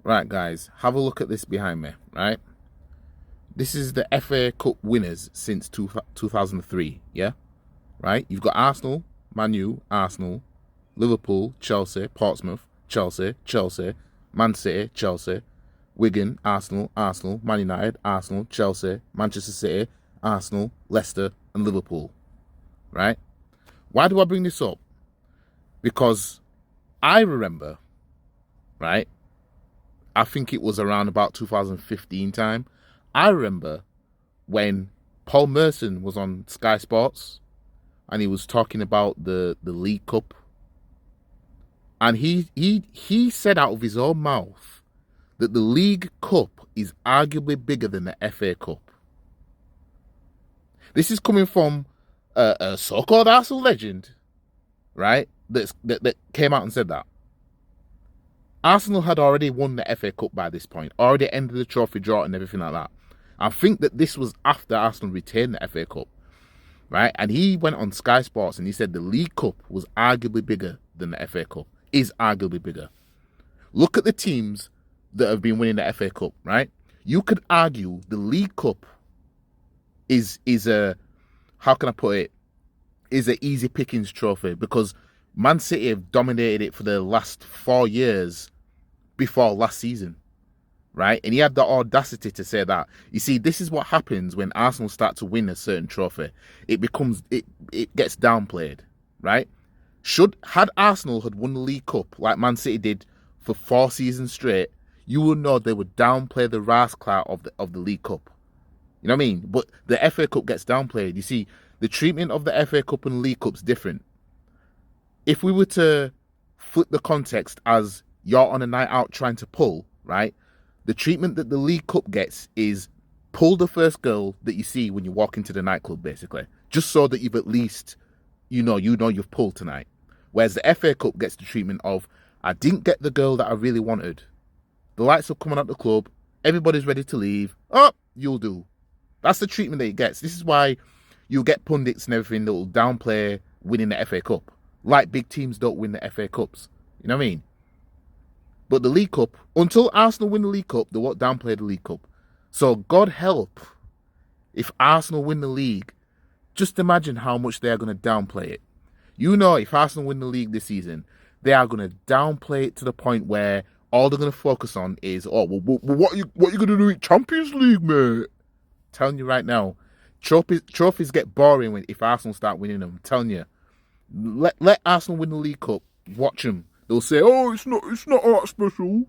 Right, guys, have a look at this behind me, right? This is the FA Cup winners since 2003, yeah? Right? You've got Arsenal, Man U, Arsenal, Liverpool, Chelsea, Portsmouth, Chelsea, Chelsea, Man City, Chelsea, Wigan, Arsenal, Arsenal, Man United, Arsenal, Chelsea, Manchester City, Arsenal, Leicester, and Liverpool, right? Why do I bring this up? Because I remember, right? I think it was around about 2015 time. I remember when Paul Merson was on Sky Sports and he was talking about the League Cup. And he said out of his own mouth that the League Cup is arguably bigger than the FA Cup. This is coming from a so-called Arsenal legend, right? That came out and said that. Arsenal had already won the FA Cup by this point, already ended the trophy drought and everything like that. I think that this was after Arsenal retained the FA Cup, right? And he went on Sky Sports and he said the League Cup was arguably bigger than the FA Cup, is arguably bigger. Look at the teams that have been winning the FA Cup, right? You could argue the League Cup is a, how can I put it, is an easy pickings trophy because Man City have dominated it for the last 4 years before last season, right? And he had the audacity to say that. You see, this is what happens when Arsenal start to win a certain trophy. It gets downplayed, right? Had Arsenal had won the League Cup like Man City did for 4 seasons straight, you would know they would downplay the rascal of the League Cup. You know what I mean? But the FA Cup gets downplayed. You see, the treatment of the FA Cup and League Cup's different. If we were to flip the context as you're on a night out trying to pull, right? The treatment that the League Cup gets is pull the first girl that you see when you walk into the nightclub, basically. Just so that you've at least, you know you've pulled tonight. Whereas the FA Cup gets the treatment of, I didn't get the girl that I really wanted. The lights are coming out the club. Everybody's ready to leave. Oh, you'll do. That's the treatment that it gets. This is why you'll get pundits and everything that will downplay winning the FA Cup. Like big teams don't win the FA Cups. You know what I mean? But the League Cup, until Arsenal win the League Cup, they won't downplay the League Cup. So God help if Arsenal win the league. Just imagine how much they are going to downplay it. You know, if Arsenal win the league this season, they are going to downplay it to the point where all they're going to focus on is, oh, well, what are you going to do in Champions League, mate? Telling you right now, trophies get boring if Arsenal start winning them. I'm telling you. Let Arsenal win the League Cup. Watch them. They'll say, "Oh, it's not that special."